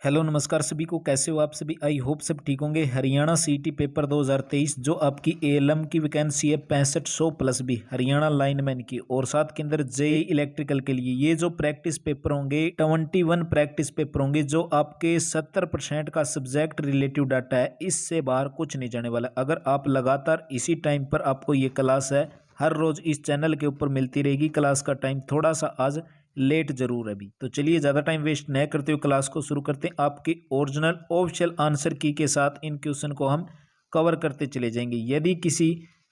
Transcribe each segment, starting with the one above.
Hello नमस्कार सभी को। कैसे हो आप सभी? आई होप सब ठीक होंगे। हरियाणा सीईटी पेपर 2023 जो आपकी एएलएम की वैकेंसी है 6500 प्लस भी हरियाणा लाइनमैन की, और साथ के अंदर जेई इलेक्ट्रिकल के लिए ये जो प्रैक्टिस पेपर होंगे 21 प्रैक्टिस पेपर होंगे जो आपके 70% का सब्जेक्ट रिलेटिव डाटा है, इससे बाहर कुछ नहीं जाने वाला। अगर आप लगातार इसी टाइम पर आपको ये क्लास है हर रोज इस चैनल के ऊपर मिलती रहेगी। क्लास का टाइम थोड़ा सा आज लेट जरूर है भी, तो चलिए ज़्यादा टाइम वेस्ट न करते हुए क्लास को शुरू करते हैं। आपकी ओरिजिनल ऑफिशियल आंसर की के साथ इन क्वेश्चन को हम कवर करते चले जाएंगे। यदि किसी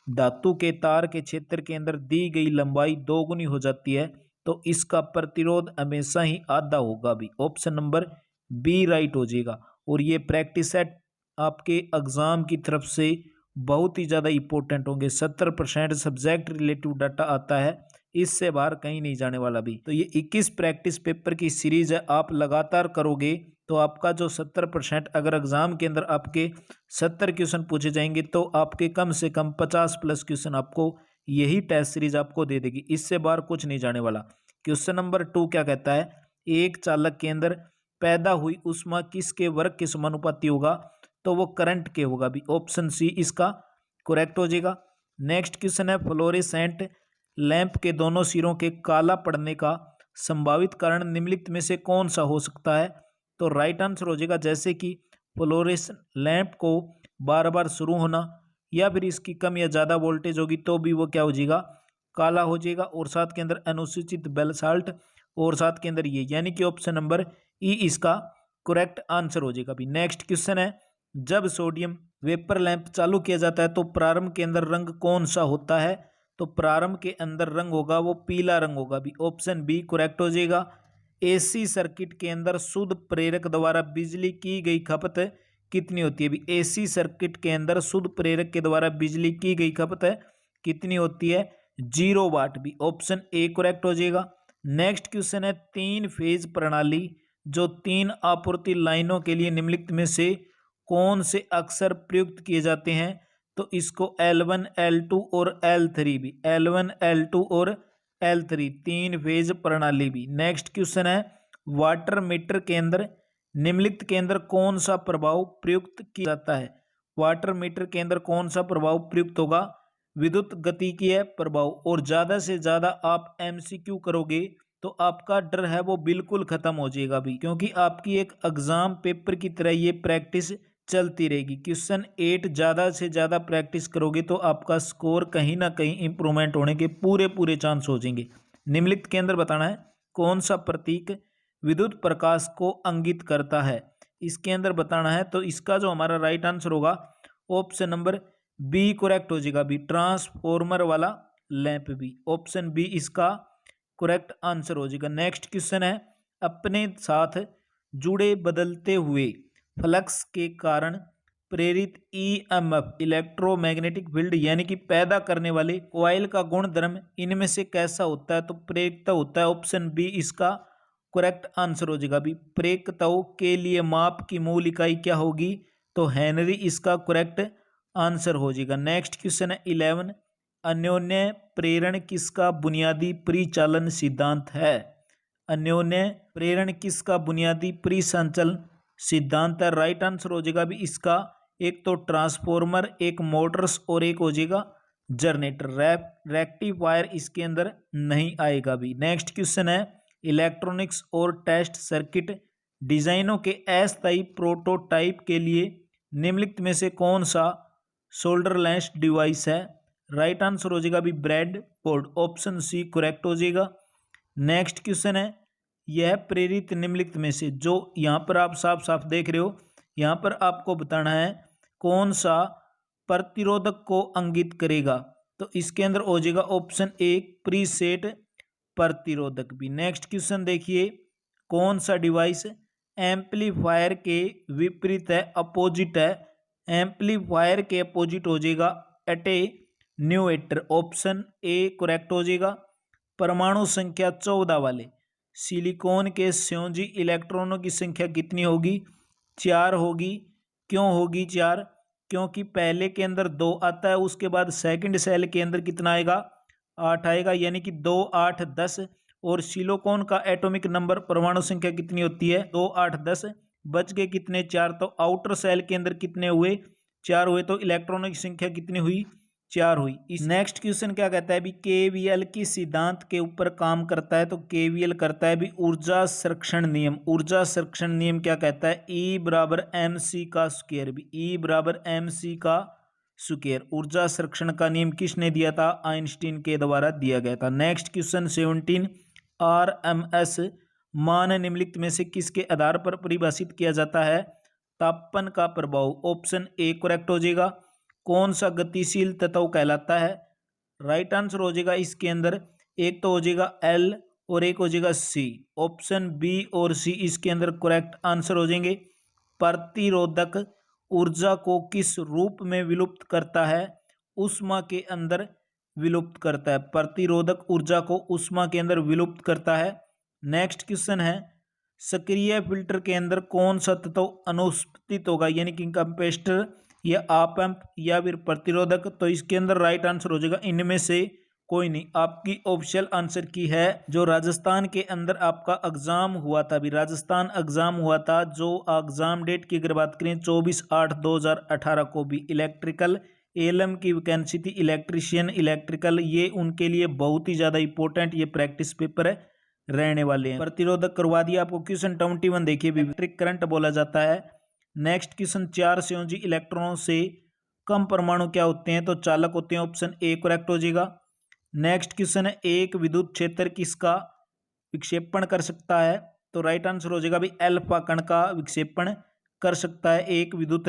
धातु के तार के क्षेत्र के अंदर दी गई लंबाई दोगुनी हो जाती है तो इसका प्रतिरोध हमेशा ही आधा होगा भी। ऑप्शन नंबर बी राइट हो जाएगा। और ये प्रैक्टिस सेट आपके एग्जाम की तरफ से बहुत ही ज़्यादा इंपॉर्टेंट होंगे। 70% सब्जेक्ट रिलेटिव डाटा आता है, इससे बाहर कहीं नहीं जाने वाला भी। तो ये 21 प्रैक्टिस पेपर की सीरीज है, आप लगातार करोगे तो आपका जो 70%, अगर एग्जाम के अंदर आपके 70 क्वेश्चन पूछे जाएंगे तो आपके कम से कम 50 प्लस क्वेश्चन आपको यही टेस्ट सीरीज आपको दे देगी, इससे बाहर कुछ नहीं जाने वाला। क्वेश्चन नंबर 2 क्या कहता है? एक चालक के अंदर पैदा हुई उष्मा किसके वर्ग के समानुपाती होगा? तो वो करंट के होगा भी। ऑप्शन सी इसका करेक्ट हो जाएगा। नेक्स्ट क्वेश्चन है, फ्लोरेसेंट लैंप के दोनों सिरों के काला पड़ने का संभावित कारण निम्नलिखित में से कौन सा हो सकता है? तो राइट आंसर हो जाएगा जैसे कि फ्लोरेसेंट लैंप को बार बार शुरू होना, या फिर इसकी कम या ज़्यादा वोल्टेज होगी तो भी वो क्या हो जाएगा? काला हो जाएगा। और साथ के अंदर अनुसूचित बेलसाल्ट, और साथ के अंदर ये, यानी कि ऑप्शन नंबर ई इसका करेक्ट आंसर हो जाएगा भी। नेक्स्ट क्वेश्चन है, जब सोडियम वेपर लैंप चालू किया जाता है तो प्रारंभ के अंदर रंग कौन सा होता है? तो प्रारंभ के अंदर रंग होगा वो पीला रंग होगा भी। ऑप्शन बी करेक्ट हो जाएगा। एसी सर्किट के अंदर शुद्ध प्रेरक द्वारा बिजली की गई खपत कितनी होती है भी? एसी सर्किट के अंदर शुद्ध प्रेरक के द्वारा बिजली की गई खपत कितनी होती है? 0 वाट भी। ऑप्शन ए करेक्ट हो जाएगा। नेक्स्ट क्वेश्चन है, 3 फेज प्रणाली जो 3 आपूर्ति लाइनों के लिए निम्नलिखित में से कौन से अक्सर प्रयुक्त किए जाते हैं? तो इसको L1 L2 और L3 भी, L1 L2 और L3 3 फेज प्रणाली भी। नेक्स्ट क्वेश्चन है, वाटर मीटर के अंदर निम्नलिखित के अंदर कौन सा प्रभाव प्रयुक्त किया जाता है? वाटर मीटर के अंदर कौन सा प्रभाव प्रयुक्त होगा? विद्युत गतिकीय प्रभाव। और ज़्यादा से ज़्यादा आप MCQ करोगे तो आपका डर है वो बिल्कुल खत्म हो जाएगा भी, क्योंकि आपकी एक एग्जाम पेपर की तरह ये प्रैक्टिस चलती रहेगी। क्वेश्चन 8 ज़्यादा से ज़्यादा प्रैक्टिस करोगे तो आपका स्कोर कहीं ना कहीं इंप्रूवमेंट होने के पूरे चांस हो जाएंगे। निम्नलिखित के अंदर बताना है कौन सा प्रतीक विद्युत प्रकाश को इंगित करता है? इसके अंदर बताना है। तो इसका जो हमारा राइट आंसर होगा ऑप्शन नंबर बी करेक्ट हो जाएगा भी, ट्रांसफॉर्मर वाला लैंप भी। ऑप्शन बी इसका करेक्ट आंसर हो जाएगा। नेक्स्ट क्वेश्चन है, अपने साथ जुड़े बदलते हुए फ्लक्स के कारण प्रेरित ईएमएफ इलेक्ट्रोमैग्नेटिक फील्ड यानी कि पैदा करने वाले कॉइल का गुणधर्म इनमें से कैसा होता है? तो प्रेरितता होता है। ऑप्शन बी इसका करेक्ट आंसर हो जाएगा भी। प्रेरितताओं के लिए माप की मूल इकाई क्या होगी? तो हेनरी इसका करेक्ट आंसर हो जाएगा। नेक्स्ट क्वेश्चन है 11, अन्योन्य प्रेरण किसका बुनियादी परिचालन सिद्धांत है? अन्योन्य प्रेरण किसका बुनियादी परिसंचालन सिद्धांत है? राइट आंसर हो जाएगा भी इसका, एक तो ट्रांसफॉर्मर, एक मोटर्स और एक हो जाएगा जनरेटर। रेक्टिफायर इसके अंदर नहीं आएगा भी। नेक्स्ट क्वेश्चन है, इलेक्ट्रॉनिक्स और टेस्ट सर्किट डिजाइनों के अस्थायी प्रोटोटाइप के लिए निम्नलिखित में से कौन सा सोल्डरलेस डिवाइस है? राइट आंसर हो जाएगा भी bread board. Option C correct हो जाएगा। नेक्स्ट क्वेश्चन है, यह प्रेरित निम्नलिखित में से, जो यहाँ पर आप साफ साफ देख रहे हो, यहाँ पर आपको बताना है कौन सा प्रतिरोधक को इंगित करेगा? तो इसके अंदर हो जाएगा ऑप्शन ए प्रीसेट प्रतिरोधक भी। नेक्स्ट क्वेश्चन देखिए, कौन सा डिवाइस एम्पलीफायर के विपरीत है, अपोजिट है? एम्पलीफायर के अपोजिट हो जाएगा एटेन्यूएटर। ऑप्शन ए करेक्ट हो जाएगा। परमाणु संख्या 14 वाले सिलिकॉन के संयोजी इलेक्ट्रॉनों की संख्या कितनी होगी? 4 होगी। क्यों होगी 4? क्योंकि पहले के अंदर 2 आता है, उसके बाद सेकंड सेल के अंदर कितना आएगा? 8 आएगा, यानी कि 2 8 10। और सिलिकॉन का एटॉमिक नंबर परमाणु संख्या कितनी होती है? 2 8 10। बच गए कितने, 4। तो आउटर सेल के अंदर कितने हुए, 4 हुए। तो इलेक्ट्रॉनों की संख्या कितनी हुई, 4 हुई। इस नेक्स्ट क्वेश्चन क्या कहता है भी, केवीएल की सिद्धांत के ऊपर काम करता है। तो केवीएल करता है भी ऊर्जा संरक्षण नियम। ऊर्जा संरक्षण नियम क्या कहता है, ई बराबर एम सी का स्क्वायर भी, ई बराबर एम सी का स्क्वायर। ऊर्जा संरक्षण का नियम किसने दिया था, आइंस्टीन के द्वारा दिया गया था। नेक्स्ट क्वेश्चन 17, आरएमएस मान निम्नलिखित में से किसके आधार पर परिभाषित किया जाता है, तापमान का प्रभाव। ऑप्शन ए करेक्ट हो जाएगा। कौन सा गतिशील तत्व कहलाता है, राइट आंसर हो जाएगा इसके अंदर, एक तो हो जाएगा एल और एक हो जाएगा सी। ऑप्शन बी और सी इसके अंदर करेक्ट आंसर हो जाएंगे। प्रतिरोधक ऊर्जा को किस रूप में विलुप्त करता है, ऊष्मा के अंदर विलुप्त करता है। प्रतिरोधक ऊर्जा को ऊष्मा के अंदर विलुप्त करता है। नेक्स्ट क्वेश्चन है, सक्रिय फिल्टर के अंदर कौन सा तत्व अनुपस्थित होगा, यानी कि कंपेस्टर या आप एम्प या फिर प्रतिरोधक। तो इसके अंदर राइट आंसर हो जाएगा इनमें से कोई नहीं। आपकी ऑफिशियल आंसर की है जो राजस्थान के अंदर आपका एग्जाम हुआ था, अभी राजस्थान एग्जाम हुआ था, जो एग्जाम डेट की अगर बात करें 24/8/2018 को भी इलेक्ट्रिकल एएलएम की वैकेंसी थी, इलेक्ट्रिशियन इलेक्ट्रिकल। ये उनके लिए बहुत ही ज्यादा इंपॉर्टेंट ये प्रैक्टिस पेपर है रहने वाले हैं। प्रतिरोधक करवा दिया आपको। क्वेश्चन 21 देखिए, इलेक्ट्रिक करंट बोला जाता है। नेक्स्ट क्वेश्चन 4 संयोजी इलेक्ट्रॉनों से कम परमाणु क्या होते हैं, तो चालक होते हैं। ऑप्शन ए करेक्ट हो जाएगा। नेक्स्ट क्वेश्चन है, एक विद्युत क्षेत्र किसका विक्षेपण कर सकता है, तो राइट आंसर हो जाएगा भी अल्फा कण का विक्षेपण कर सकता है एक विद्युत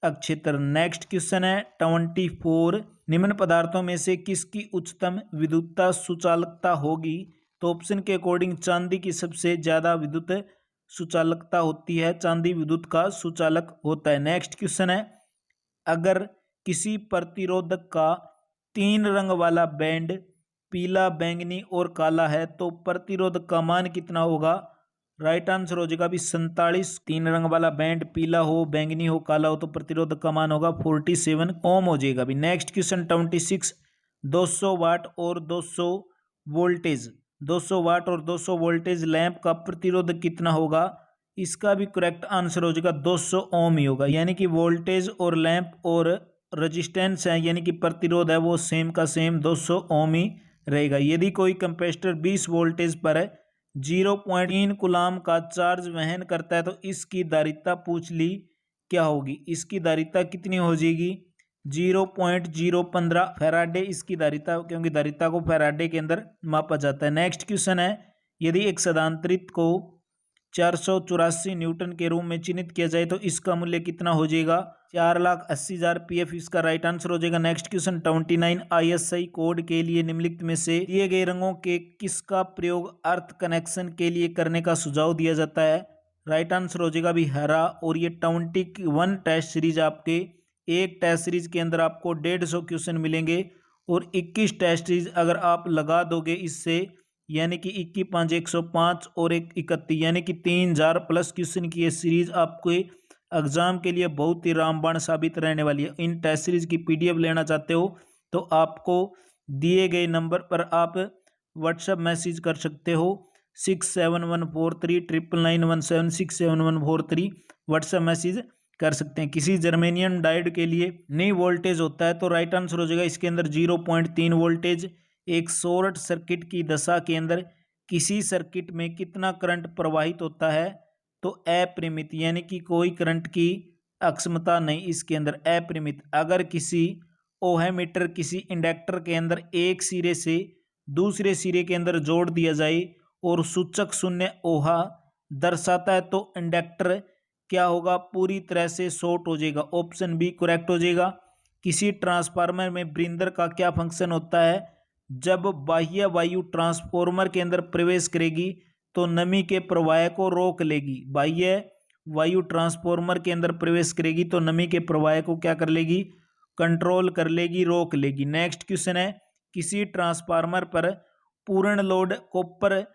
क्षेत्र। नेक्स्ट क्वेश्चन है 24, निम्न पदार्थों में से किसकी उच्चतम विद्युतता सुचालकता होगी, तो ऑप्शन के अकॉर्डिंग चांदी की सबसे ज्यादा विद्युत सुचालकता होती है, चांदी विद्युत का सुचालक होता है। नेक्स्ट क्वेश्चन है, अगर किसी प्रतिरोधक का 3 रंग वाला बैंड पीला, बैंगनी और काला है तो प्रतिरोधक का मान कितना होगा, राइट आंसर हो जाएगा अभी 47। 3 रंग वाला बैंड पीला हो, बैंगनी हो, काला हो तो प्रतिरोधक का मान होगा 47 ओम हो जाएगा अभी। नेक्स्ट क्वेश्चन 26, 200 वाट और 200 वोल्टेज 200 वाट और 200 वोल्टेज लैंप का प्रतिरोधक कितना होगा, इसका भी करेक्ट आंसर हो जाएगा 200 ओम ही होगा। यानी कि वोल्टेज और लैंप और रेजिस्टेंस है यानी कि प्रतिरोध है वो सेम का सेम 200 ओम ही रहेगा। यदि कोई कंपेस्टर 20 वोल्टेज पर 0.3 कूलाम का चार्ज वहन करता है तो इसकी धारिता पूछ ली क्या होगी, इसकी धारिता कितनी हो जाएगी 0.015 फैराडे इसकी धारिता, क्योंकि धारिता को फैराडे के अंदर मापा जाता है। नेक्स्ट क्वेश्चन है, यदि एक सदांतरित को 484 न्यूटन के रूप में चिन्हित किया जाए तो इसका मूल्य कितना हो जाएगा 4,80,000 पीएफ, इसका राइट आंसर हो जाएगा। नेक्स्ट क्वेश्चन 29, आईएसआई कोड के लिए निम्नलिखित में से दिए गए रंगों के किसका प्रयोग अर्थ कनेक्शन के लिए करने का सुझाव दिया जाता है, राइट आंसर हो जाएगा अभी हरा। और ये 21 टेस्ट सीरीज आपके एक टेस्ट सीरीज के अंदर आपको 150 क्वेश्चन मिलेंगे और 21 टेस्ट सीरीज अगर आप लगा दोगे इससे यानी कि 21 5 105 और 31 यानी कि 3000 प्लस क्वेश्चन की ये सीरीज आपको एग्जाम के लिए बहुत ही रामबाण साबित रहने वाली है। इन टेस्ट सीरीज की पीडीएफ लेना चाहते हो तो आपको दिए गए नंबर पर आप व्हाट्सएप मैसेज कर सकते हो 6714399176 6714 व्हाट्सएप मैसेज कर सकते हैं। किसी जर्मेनियम डायोड के लिए नहीं वोल्टेज होता है तो राइट आंसर हो जाएगा इसके अंदर 0.3 वोल्टेज। एक शॉर्ट सर्किट की दशा के अंदर किसी सर्किट में कितना करंट प्रवाहित होता है, तो अपरिमित यानी कि कोई करंट की अक्षमता नहीं, इसके अंदर अपरिमित। अगर किसी ओहमीटर किसी इंडक्टर के अंदर एक सिरे से दूसरे सिरे के अंदर जोड़ दिया जाए और सूचक शून्य ओहा दर्शाता है तो इंडक्टर क्या होगा, पूरी तरह से शॉर्ट हो जाएगा। ऑप्शन बी करेक्ट हो जाएगा। किसी ट्रांसफार्मर में ब्रिंदर का क्या फंक्शन होता है, जब बाह्य वायु ट्रांसफार्मर के अंदर प्रवेश करेगी तो नमी के प्रवाह को रोक लेगी। बाह्य वायु ट्रांसफार्मर के अंदर प्रवेश करेगी तो नमी के प्रवाह को क्या कर लेगी, कंट्रोल कर लेगी, रोक लेगी। नेक्स्ट क्वेश्चन है, किसी ट्रांसफार्मर पर पूर्ण लोड कॉपर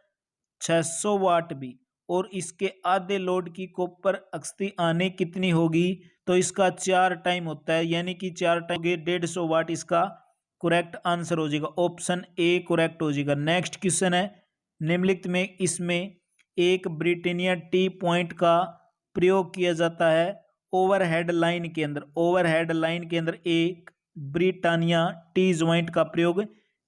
600 वाट भी और इसके आधे लोड की कॉपर अक्षति आने कितनी होगी, तो इसका 4 टाइम होता है यानी कि 4 टाइम 150 वाट इसका करेक्ट आंसर हो जाएगा। ऑप्शन ए करेक्ट हो जाएगा। नेक्स्ट क्वेश्चन है, निम्नलिखित में इसमें एक ब्रिटानिया टी पॉइंट का प्रयोग किया जाता है ओवरहेड लाइन के अंदर। ओवरहेड लाइन के अंदर एक ब्रिटानिया टी ज्वाइंट का प्रयोग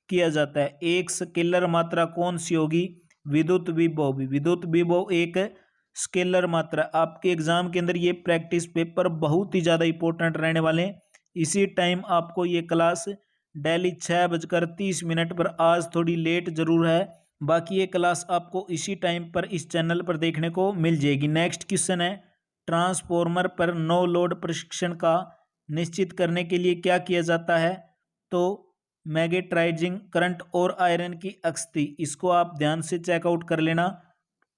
किया जाता है। एक स्केलर मात्रा कौन सी होगी? विद्युत विभव भी। विद्युत विभव एक स्केलर मात्रा। आपके एग्जाम के अंदर ये प्रैक्टिस पेपर बहुत ही ज़्यादा इंपॉर्टेंट रहने वाले हैं। इसी टाइम आपको ये क्लास डेली 6:30 पर, आज थोड़ी लेट जरूर है, बाकी ये क्लास आपको इसी टाइम पर इस चैनल पर देखने को मिल जाएगी। नेक्स्ट क्वेश्चन है, ट्रांसफॉर्मर पर नो लोड प्रशिक्षण का निश्चित करने के लिए क्या किया जाता है? तो मैग्नेटाइजिंग करंट और आयरन की अक्सती। इसको आप ध्यान से चेकआउट कर लेना।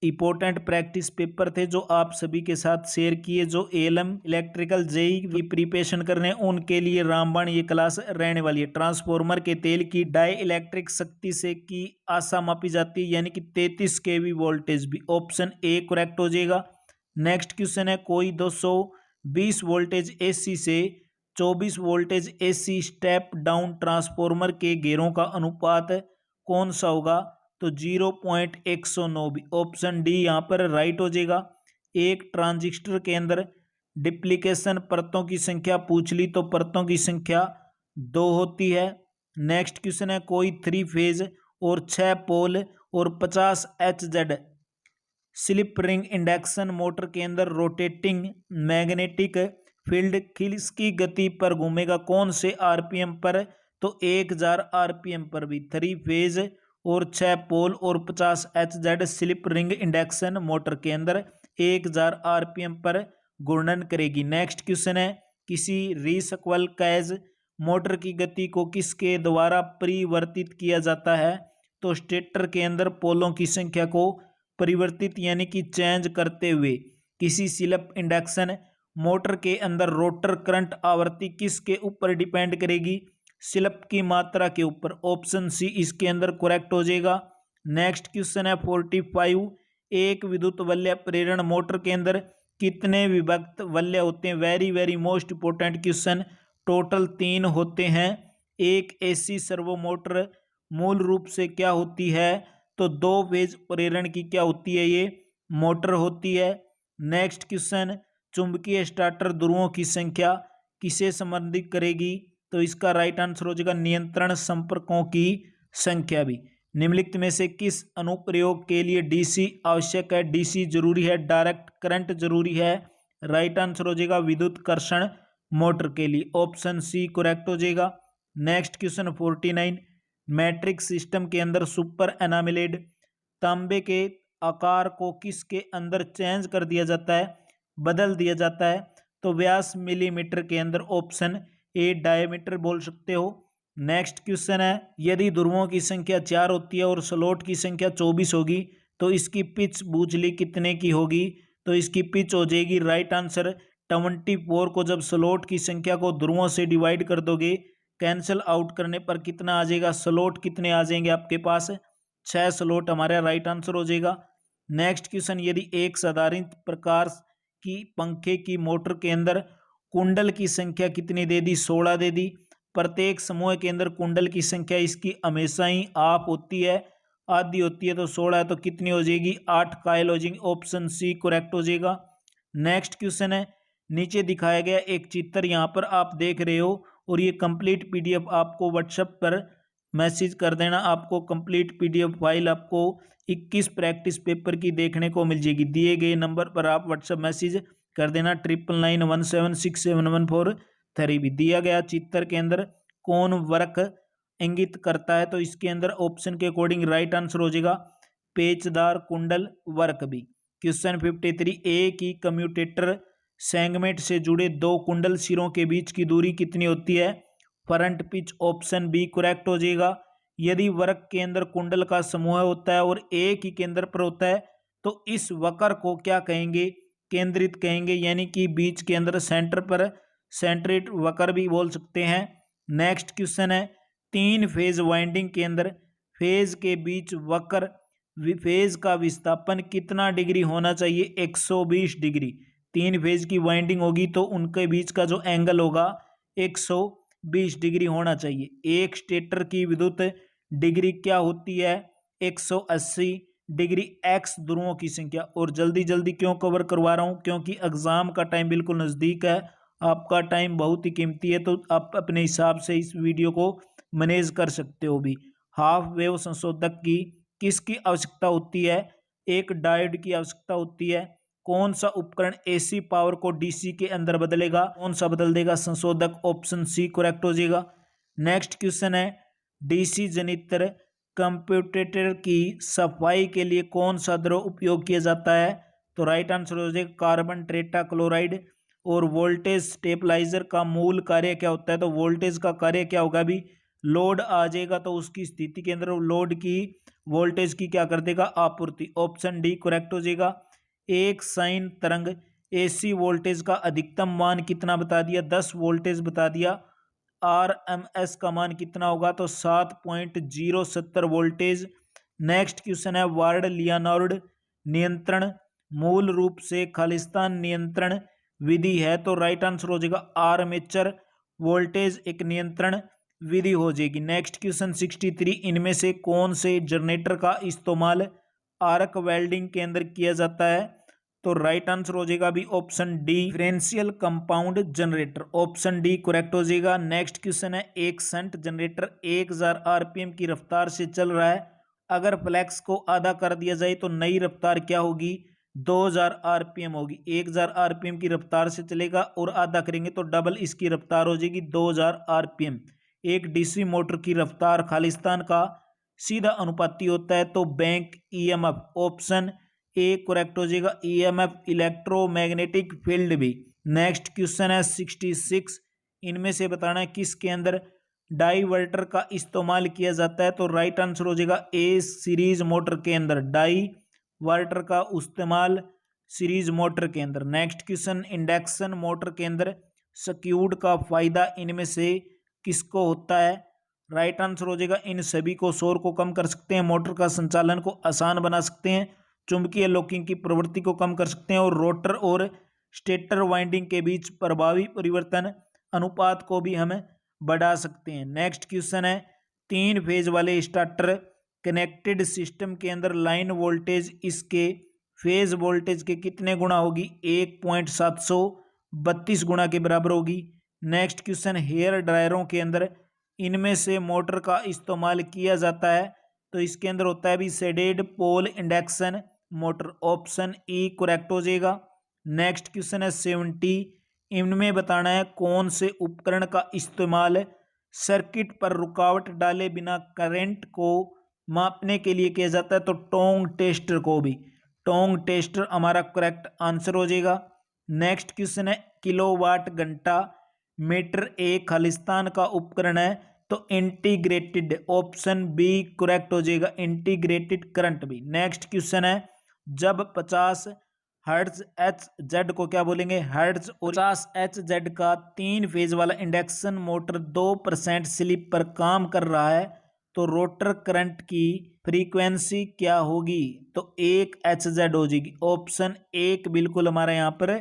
इंपॉर्टेंट प्रैक्टिस पेपर थे जो आप सभी के साथ शेयर किए। जो एएलएम इलेक्ट्रिकल जेई की प्रिपरेशन कर रहे हैं उनके लिए रामबाण ये क्लास रहने वाली है। ट्रांसफॉर्मर के तेल की डाई इलेक्ट्रिक शक्ति से की आशा मापी जाती है, यानी कि 33 केवी वोल्टेज भी। ऑप्शन ए करेक्ट हो जाएगा। नेक्स्ट क्वेश्चन है, कोई 220 वोल्टेज एसी से 24 voltage AC step down transformer के घेरों का अनुपात कौन सा होगा? तो 0.109 भी। ऑप्शन डी यहाँ पर राइट हो जाएगा। एक ट्रांजिस्टर के अंदर डिप्लीकेशन परतों की संख्या पूछ ली तो परतों की संख्या 2 होती है। नेक्स्ट क्वेश्चन है, कोई 3 फेज और 6 पोल और 50 HZ slip ring induction motor के अंदर रोटेटिंग मैग्नेटिक फील्ड किसकी गति पर घूमेगा? कौन से आरपीएम पर? तो 1000 आरपीएम पर भी। 3 फेज और 6 पोल और 50 HZ slip ring induction motor के अंदर 1000 आरपीएम पर घूर्णन करेगी। नेक्स्ट क्वेश्चन है, किसी रीसक्वल कैज मोटर की गति को किसके द्वारा परिवर्तित किया जाता है? तो स्टेटर के अंदर पोलों की संख्या को परिवर्तित यानी कि चेंज करते हुए। किसी स्लिप इंडक्शन मोटर के अंदर रोटर करंट आवृत्ति किसके ऊपर डिपेंड करेगी? स्लिप की मात्रा के ऊपर। ऑप्शन सी इसके अंदर करेक्ट हो जाएगा। नेक्स्ट क्वेश्चन है 45, एक विद्युत वलय प्रेरण मोटर के अंदर कितने विभक्त वलय होते हैं? Very very most important question. Total 3 होते हैं। एक एसी सर्वो मोटर मूल रूप से क्या होती है? तो 2 फेज प्रेरण की क्या होती है? ये मोटर होती है। नेक्स्ट क्वेश्चन, चुंबकीय स्टार्टर ध्रुवों की संख्या किसे संबंधित करेगी? तो इसका राइट आंसर हो जाएगा नियंत्रण संपर्कों की संख्या भी। निम्नलिखित में से किस अनुप्रयोग के लिए डीसी आवश्यक है? डीसी जरूरी है, डायरेक्ट करंट जरूरी है। राइट आंसर हो जाएगा विद्युत कर्षण मोटर के लिए। ऑप्शन सी करेक्ट हो जाएगा। नेक्स्ट क्वेश्चन 49, मैट्रिक सिस्टम के अंदर सुपर एनामिलेड तांबे के आकार को किसके अंदर चेंज कर दिया जाता है, बदल दिया जाता है? तो व्यास मिलीमीटर के अंदर। ऑप्शन ए डायमीटर बोल सकते हो। नेक्स्ट क्वेश्चन है, यदि ध्रुवों की संख्या 4 होती है और स्लॉट की संख्या 24 होगी तो इसकी पिच बूझली कितने की होगी? तो इसकी पिच हो जाएगी राइट आंसर 24 को जब स्लॉट की संख्या को ध्रुवों से डिवाइड कर दोगे, कैंसिल आउट करने पर कितना आ जाएगा? स्लॉट कितने आ जाएंगे आपके पास? 6 स्लॉट हमारा राइट आंसर हो जाएगा। नेक्स्ट क्वेश्चन, यदि एक साधारण प्रकार की पंखे की मोटर के अंदर कुंडल की संख्या कितनी दे दी? 16 दे दी। प्रत्येक समूह के अंदर कुंडल की संख्या इसकी हमेशा ही आप होती है, आधी होती है, तो 16 है तो कितनी हो जाएगी? 8 कायल हो जाएगी। ऑप्शन सी करेक्ट हो जाएगा। नेक्स्ट क्वेश्चन है, नीचे दिखाया गया एक चित्र यहाँ पर आप देख रहे हो और ये कंप्लीट पीडीएफ आपको व्हाट्सएप पर मैसेज कर देना। आपको कंप्लीट पीडीएफ फाइल आपको 21 प्रैक्टिस पेपर की देखने को मिल जाएगी। दिए गए नंबर पर आप व्हाट्सएप मैसेज कर देना 9991767143 भी। दिया गया चित्र के अंदर कौन वक्र इंगित करता है? तो इसके अंदर ऑप्शन के अकॉर्डिंग राइट आंसर हो जाएगा पेचदार कुंडल वक्र भी। क्वेश्चन 53, ए की कम्यूटेटर सेगमेंट से जुड़े 2 कुंडल सिरों के बीच की दूरी कितनी होती है? Front pitch. Option B correct हो जाएगा। यदि वक्र के अंदर कुंडल का समूह होता है और एक ही केंद्र पर होता है तो इस वक्र को क्या कहेंगे? केंद्रित कहेंगे, यानी कि बीच के अंदर सेंटर पर सेंट्रेट वक्र भी बोल सकते हैं। नेक्स्ट क्वेश्चन है, 3 फेज वाइंडिंग के अंदर फेज के बीच वक्र फेज का विस्थापन कितना डिग्री होना चाहिए? 120 डिग्री। 3 फेज की वाइंडिंग होगी तो उनके बीच का जो एंगल होगा 120 डिग्री होना चाहिए। एक स्टेटर की विद्युत डिग्री क्या होती है? 180 डिग्री x ध्रुवों की संख्या। और जल्दी जल्दी क्यों कवर करवा रहा हूँ, क्योंकि एग्जाम का टाइम बिल्कुल नज़दीक है, आपका टाइम बहुत ही कीमती है, तो आप अपने हिसाब से इस वीडियो को मैनेज कर सकते हो भी। हाफ वेव संशोधक की किसकी आवश्यकता होती है, एक डायोड की आवश्यकता होती है। कौन सा उपकरण एसी पावर को डीसी के अंदर बदलेगा, कौन सा बदल देगा, संशोधक। ऑप्शन सी करेक्ट हो जाएगा। नेक्स्ट क्वेश्चन है, डीसी जनित्र कंप्यूटेटर की सफाई के लिए कौन सा द्रव उपयोग किया जाता है, तो राइट आंसर हो जाएगा कार्बन टेट्रा क्लोराइड। और वोल्टेज स्टेबलाइजर का मूल कार्य क्या होता है, तो वोल्टेज का कार्य क्या होगा भी, लोड आ जाएगा तो उसकी स्थिति के अंदर लोड की वोल्टेज की क्या कर देगा, आपूर्ति। ऑप्शन डी करेक्ट हो जाएगा। एक साइन तरंग एसी वोल्टेज का अधिकतम मान कितना बता दिया, 10 वोल्टेज बता दिया। RMS का मान कितना होगा, तो 7.070 वोल्टेज। नेक्स्ट क्वेश्चन है, वार्ड लियोनार्ड नियंत्रण मूल रूप से खालिस्तान नियंत्रण विधि है, तो राइट आंसर हो जाएगा आर्मेचर वोल्टेज एक नियंत्रण विधि हो जाएगी। नेक्स्ट क्वेश्चन 63, इनमें से कौन से जनरेटर का इस्तेमाल आर्क वेल्डिंग के अंदर किया जाता है, तो राइट आंसर हो जाएगा अभी option D differential compound generator. Option D correct हो जाएगा। नेक्स्ट क्वेश्चन है, एक शंट जनरेटर 1000 आरपीएम की रफ्तार से चल रहा है, अगर फ्लैक्स को आधा कर दिया जाए तो नई रफ्तार क्या होगी, 2000 आरपीएम होगी। 1000 आरपीएम की रफ्तार से चलेगा और आधा करेंगे तो डबल इसकी रफ्तार हो जाएगी 2000 आरपीएम। एक डीसी मोटर की रफ्तार खालिस्तान का सीधा अनुपाती होता है, तो bank EMF. Option A correct हो जाएगा, ईएमएफ इलेक्ट्रोमैग्नेटिक फील्ड भी। नेक्स्ट क्वेश्चन है 66, इनमें से बताना है किसके अंदर डाइवर्टर का इस्तेमाल किया जाता है, तो राइट आंसर हो जाएगा ए सीरीज मोटर के अंदर, डाइवर्टर का इस्तेमाल सीरीज मोटर के अंदर। नेक्स्ट क्वेश्चन, इंडक्शन मोटर के अंदर सर्किट का फायदा इनमें से किसको होता है, राइट आंसर हो जाएगा इन सभी को। शोर को कम कर सकते हैं, मोटर का संचालन को आसान बना सकते हैं, चुंबकीय लॉकिंग की प्रवृत्ति को कम कर सकते हैं, और रोटर और स्टेटर वाइंडिंग के बीच प्रभावी परिवर्तन अनुपात को भी हम बढ़ा सकते हैं। नेक्स्ट क्वेश्चन है, 3 फेज वाले स्टार्टर कनेक्टेड सिस्टम के अंदर लाइन वोल्टेज इसके फेज वोल्टेज के कितने गुना होगी, 1.732 गुना के बराबर होगी। नेक्स्ट क्वेश्चन, हेयर ड्रायरों के अंदर इनमें से मोटर का इस्तेमाल किया जाता है, तो इसके अंदर होता है भी shaded pole induction motor. Option E correct हो जाएगा। नेक्स्ट क्वेश्चन है 70, इनमें बताना है कौन से उपकरण का इस्तेमाल सर्किट पर रुकावट डाले बिना करंट को मापने के लिए किया जाता है, तो टोंग टेस्टर को भी। टोंग टेस्टर हमारा करेक्ट आंसर हो जाएगा। नेक्स्ट क्वेश्चन है, किलोवाट घंटा मीटर एक खालिस्तान का उपकरण है, तो इंटीग्रेटेड। ऑप्शन बी करेक्ट हो जाएगा, इंटीग्रेटेड करंट भी। नेक्स्ट क्वेश्चन है, जब 50 हर्ट्ज एच जेड को क्या बोलेंगे, हर्ट्ज। 50 एच जेड का 3 फेज वाला इंडक्शन मोटर 2% स्लिप पर काम कर रहा है, तो रोटर करंट की फ्रीक्वेंसी क्या होगी, तो 1 एच जेड हो जाएगी। ऑप्शन एक बिल्कुल हमारा यहाँ पर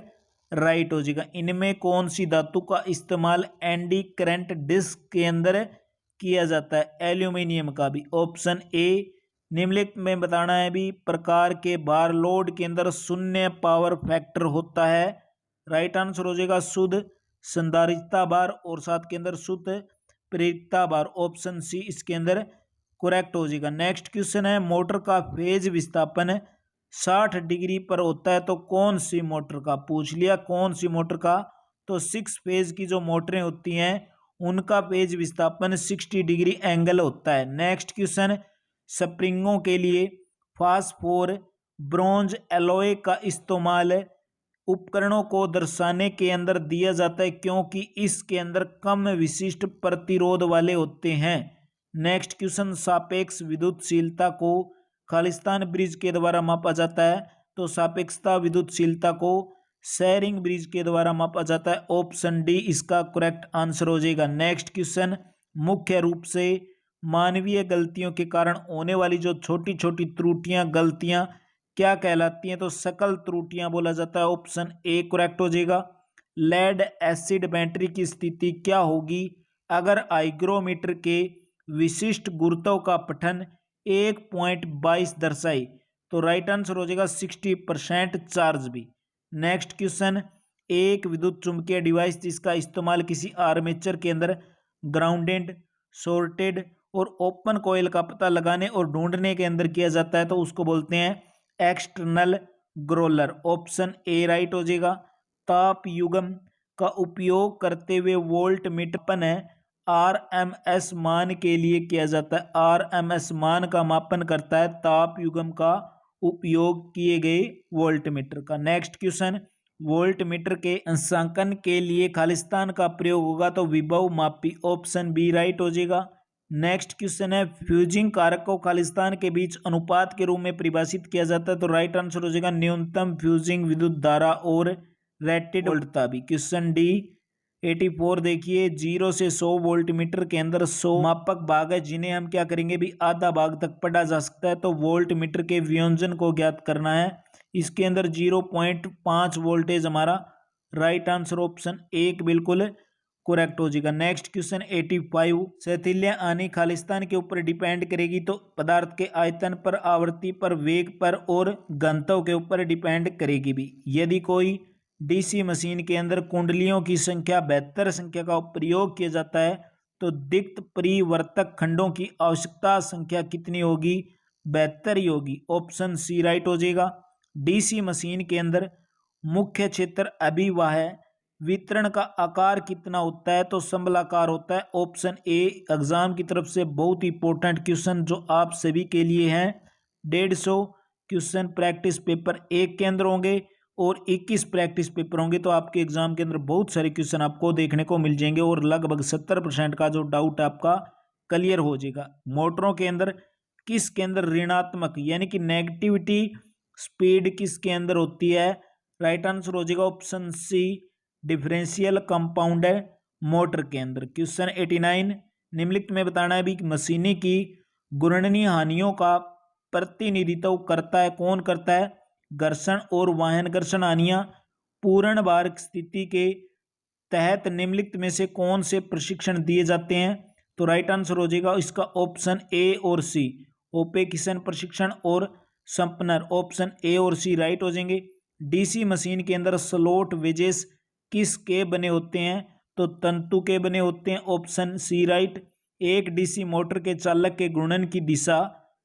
राइट हो जाएगा। इनमें कौन सी धातु का इस्तेमाल एंडी करंट डिस्क के अंदर किया जाता है, एल्यूमिनियम का भी। ऑप्शन ए निम्नलिखित में बताना है भी, प्रकार के बार लोड के अंदर शून्य पावर फैक्टर होता है, राइट आंसर हो जाएगा शुद्ध संधारिता बार और साथ के अंदर शुद्ध प्रेरितता बार। ऑप्शन सी इसके अंदर करेक्ट हो जाएगा। नेक्स्ट क्वेश्चन है, मोटर का फेज विस्थापन 60 डिग्री पर होता है, तो कौन सी मोटर का, पूछ लिया कौन सी मोटर का, तो 6 फेज की जो मोटरें होती हैं उनका फेज विस्थापन 60 डिग्री एंगल होता है। नेक्स्ट क्वेश्चन, स्प्रिंगों के लिए फास्फोर ब्रोंज एलॉय का इस्तेमाल उपकरणों को दर्शाने के अंदर दिया जाता है, क्योंकि इसके अंदर कम विशिष्ट प्रतिरोध वाले होते हैं। नेक्स्ट क्वेश्चन, सापेक्ष विद्युतशीलता को खालिस्तान ब्रिज के द्वारा मापा जाता है, तो सापेक्षता विद्युतशीलता को शेयरिंग ब्रिज के द्वारा मापा जाता है। ऑप्शन डी इसका करेक्ट आंसर हो जाएगा। नेक्स्ट क्वेश्चन, मुख्य रूप से मानवीय गलतियों के कारण होने वाली जो छोटी छोटी त्रुटियां गलतियां क्या कहलाती हैं, तो सकल त्रुटियां बोला जाता है। ऑप्शन ए करेक्ट हो जाएगा। लेड एसिड बैटरी की स्थिति क्या होगी अगर हाइग्रोमीटर के विशिष्ट गुरुत्व का पठन 1.22 दर्शाए, तो राइट आंसर हो जाएगा 60% चार्ज भी। नेक्स्ट क्वेश्चन, एक विद्युत चुंबकीय डिवाइस जिसका इस्तेमाल किसी आर्मेचर के अंदर ग्राउंडेड, शॉर्टेड और ओपन कॉइल का पता लगाने और ढूंढने के अंदर किया जाता है तो उसको बोलते हैं external Growler. Option A right हो जाएगा। ताप युग्म का उपयोग करते हुए वोल्ट मीटर है आरएमएस मान के लिए किया जाता है। आरएमएस मान का मापन करता है ताप युग्म का उपयोग किए गए वोल्ट मीटर का। नेक्स्ट क्वेश्चन, वोल्ट मीटर के अंशांकन के लिए खालिस्तान का प्रयोग होगा तो विभव मापी। ऑप्शन बी राइट हो जाएगा। नेक्स्ट क्वेश्चन है, फ्यूजिंग कारक को खालिस्तान के बीच अनुपात के रूप में परिभाषित किया जाता है तो राइट आंसर हो जाएगा न्यूनतम फ्यूजिंग विद्युत धारा और रेटेड वोल्टता भी। क्वेश्चन डी 84 देखिए, 0 से 100 वोल्ट मीटर के अंदर 100 मापक भाग है जिन्हें हम क्या करेंगे भी आधा भाग तक पढ़ा जा सकता है तो वोल्ट मीटर के वियोजन को ज्ञात करना है। इसके अंदर 0.5 वोल्टेज हमारा राइट आंसर ऑप्शन एक बिल्कुल करेक्ट हो जाएगा। नेक्स्ट क्वेश्चन 85, शैथिल्य आनी खालिस्तान के ऊपर डिपेंड करेगी तो पदार्थ के आयतन पर, आवृत्ति पर, वेग पर और घनत्व के ऊपर डिपेंड करेगी भी। यदि कोई डीसी मशीन के अंदर कुंडलियों की संख्या 72 संख्या का प्रयोग किया जाता है तो दिक्क्त परिवर्तक खंडों की आवश्यकता संख्या कितनी होगी? 72 ही होगी। ऑप्शन सी राइट हो जाएगा। डीसी मशीन के अंदर मुख्य क्षेत्र अभिवाह वितरण का आकार कितना होता है तो समबलाकार होता है। ऑप्शन ए एग्जाम की तरफ से बहुत इंपॉर्टेंट क्वेश्चन जो आप सभी के लिए है। 150 क्वेश्चन प्रैक्टिस पेपर 1 के अंदर होंगे और 21 प्रैक्टिस पेपर होंगे तो आपके एग्जाम के अंदर बहुत सारे क्वेश्चन आपको देखने को मिल जाएंगे और लगभग 70% का जो डाउट आपका क्लियर हो जाएगा। मोटरों के अंदर किसके अंदर ऋणात्मक यानी कि नेगेटिविटी स्पीड किसके अंदर होती है? राइट आंसर हो जाएगा option C differential compound motor के अंदर। क्वेश्चन 89, निम्नलिखित में बताना है भी मशीनी की घूर्णनीय हानियों का प्रतिनिधित्व करता है, कौन करता है? घर्षण और वाहन घर्षण हानियां पूर्ण भार स्थिति के तहत निम्नलिखित में से कौन से प्रशिक्षण दिए जाते हैं? तो राइट आंसर हो जाएगा इसका ऑप्शन ए और सी, ओपेकिसन प्रशिक्षण और संपनर। ऑप्शन ए और सी राइट हो जाएंगे। डीसी मशीन के अंदर स्लॉट वेजेस किस के बने होते हैं? तो तंतु के बने होते हैं। Option C right. एक डीसी मोटर के चालक के घूर्णन की दिशा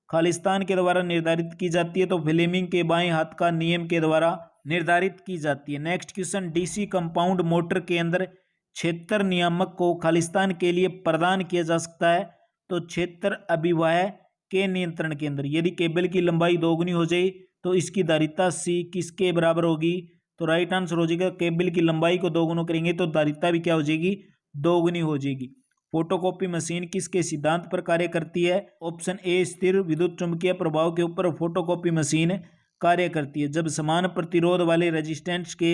खालिस्तान के द्वारा निर्धारित की जाती है तो फ्लेमिंग के बाएं हाथ का नियम के द्वारा निर्धारित की जाती है। Next question, DC compound motor के अंदर क्षेत्र नियामक को खालिस्तान के लिए प्रदान किया जा सकता है तो क्षेत्र अभिवाह के नियंत्रण के अंदर। यदि केबल की लंबाई दोगुनी हो जाए तो इसकी धारिता सी किसके बराबर होगी? तो राइट आंसर हो जाएगा केबल की लंबाई को दोगुना करेंगे तो धारिता भी क्या हो जाएगी? दोगुनी हो जाएगी। फोटोकॉपी मशीन किसके सिद्धांत पर कार्य करती है? ऑप्शन ए स्थिर विद्युत चुंबकीय प्रभाव के ऊपर फोटोकॉपी मशीन कार्य करती है। जब समान प्रतिरोध वाले रेजिस्टेंस के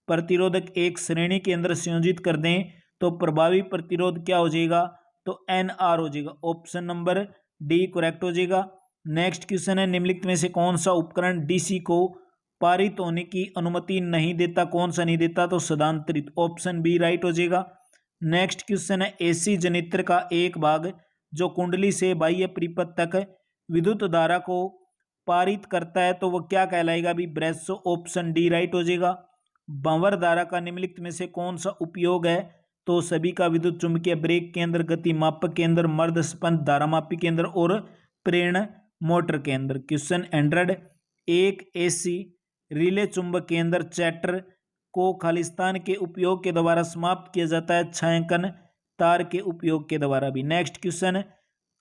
प्रतिरोधक एक श्रेणी के अंदर संयोजित कर दें तो प्रभावी प्रतिरोध क्या हो जाएगा? तो NR हो जाएगा। ऑप्शन नंबर डी करेक्ट हो जाएगा। नेक्स्ट क्वेश्चन है, निम्नलिखित में से कौन सा उपकरण डीसी को पारित होने की अनुमति नहीं देता? कौन सा नहीं देता? तो सदांतरित। ऑप्शन बी राइट हो जाएगा। नेक्स्ट क्वेश्चन है, एसी जनित्र का एक भाग जो कुंडली से बाह्य परिपथ तक विद्युत धारा को पारित करता है तो वह क्या कहलाएगा भी? ब्रेसो। ऑप्शन डी राइट हो जाएगा। भंवर धारा का निम्नलिखित में से कौन सा उपयोग है? तो सभी का विद्युत चुंबकीय ब्रेक के अंदर, गति मापक के अंदर, मर्द स्पंद धारा मापी के अंदर और प्रेरण मोटर के अंदर। क्वेश्चन 100, एक एसी रिले चुंबक के अंदर चैटर को खालिस्तान के उपयोग के द्वारा समाप्त किया जाता है छायांकन तार के उपयोग के द्वारा भी। नेक्स्ट क्वेश्चन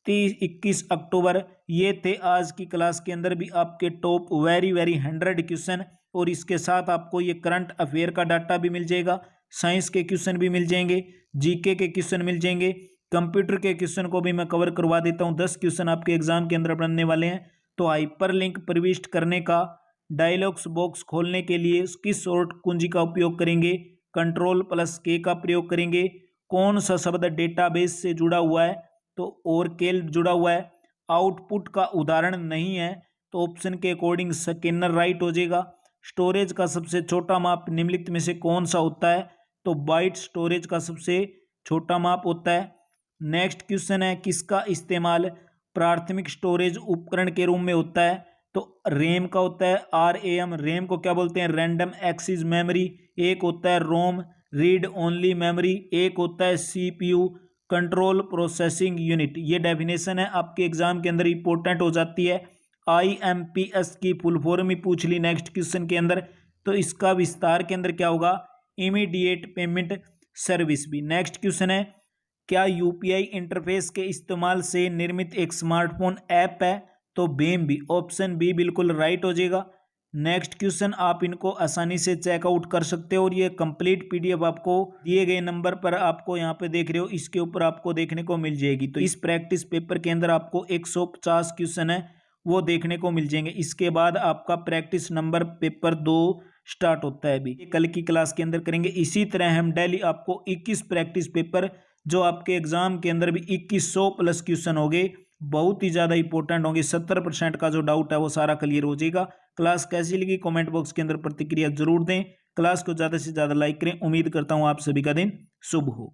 21 अक्टूबर, ये थे आज की क्लास के अंदर भी आपके टॉप वेरी 100 क्वेश्चन और इसके साथ आपको ये करंट अफेयर का डाटा भी मिल जाएगा, साइंस के क्वेश्चन भी मिल जाएंगे, जीके के क्वेश्चन मिल जाएंगे, कंप्यूटर के क्वेश्चन को भी मैं कवर करवा देता हूँ। 10 क्वेश्चन आपके एग्जाम के अंदर बनने वाले हैं। तो हाइपर लिंक प्रविष्ट करने का, डायलॉग्स बॉक्स खोलने के लिए किस शॉर्ट कुंजी का उपयोग करेंगे? Ctrl+K का प्रयोग करेंगे। कौन सा शब्द डेटाबेस से जुड़ा हुआ है? तो ओरेकल जुड़ा हुआ है। आउटपुट का उदाहरण नहीं है तो ऑप्शन के अकॉर्डिंग स्कैनर राइट हो जाएगा। स्टोरेज का सबसे छोटा माप निम्नलिखित में से कौन सा होता है? तो बाइट स्टोरेज का सबसे छोटा माप होता है। नेक्स्ट क्वेश्चन है, किसका इस्तेमाल प्राथमिक स्टोरेज उपकरण के रूप में होता है? तो रैम का होता है RAM, रैम को क्या बोलते हैं, रैंडम एक्सेस मेमोरी। एक होता है रोम, रीड ओनली मेमोरी। एक होता है CPU, कंट्रोल प्रोसेसिंग यूनिट। ये डेफिनेशन है आपके एग्जाम के अंदर इंपॉर्टेंट हो जाती है। IMPS की फुल फॉर्म ही पूछ ली नेक्स्ट क्वेश्चन के अंदर, तो इसका विस्तार के अंदर क्या होगा, इमीडिएट पेमेंट सर्विस भी। नेक्स्ट क्वेश्चन है, क्या UPI इंटरफेस के इस्तेमाल से निर्मित एक स्मार्टफोन ऐप है, तो बेम भी, ऑप्शन बी बिल्कुल राइट हो जाएगा। नेक्स्ट क्वेश्चन आप इनको आसानी से चेकआउट कर सकते हो और ये कंप्लीट PDF आपको दिए गए नंबर पर, आपको यहाँ पे देख रहे हो, इसके ऊपर आपको देखने को मिल जाएगी। तो इस प्रैक्टिस पेपर के अंदर आपको 150 क्वेश्चन है वो देखने को मिल जाएंगे। इसके बाद आपका प्रैक्टिस नंबर पेपर 2 स्टार्ट होता है। अभी कल की क्लास के अंदर करेंगे। इसी तरह हम डेली आपको 21 प्रैक्टिस पेपर, जो आपके एग्जाम के अंदर भी 2100 प्लस क्वेश्चन हो गए, बहुत ही ज़्यादा इंपॉर्टेंट होंगे। 70% का जो डाउट है वो सारा क्लियर हो जाएगा। क्लास कैसी लगी कमेंट बॉक्स के अंदर प्रतिक्रिया जरूर दें। क्लास को ज़्यादा से ज़्यादा लाइक करें। उम्मीद करता हूँ आप सभी का दिन शुभ हो।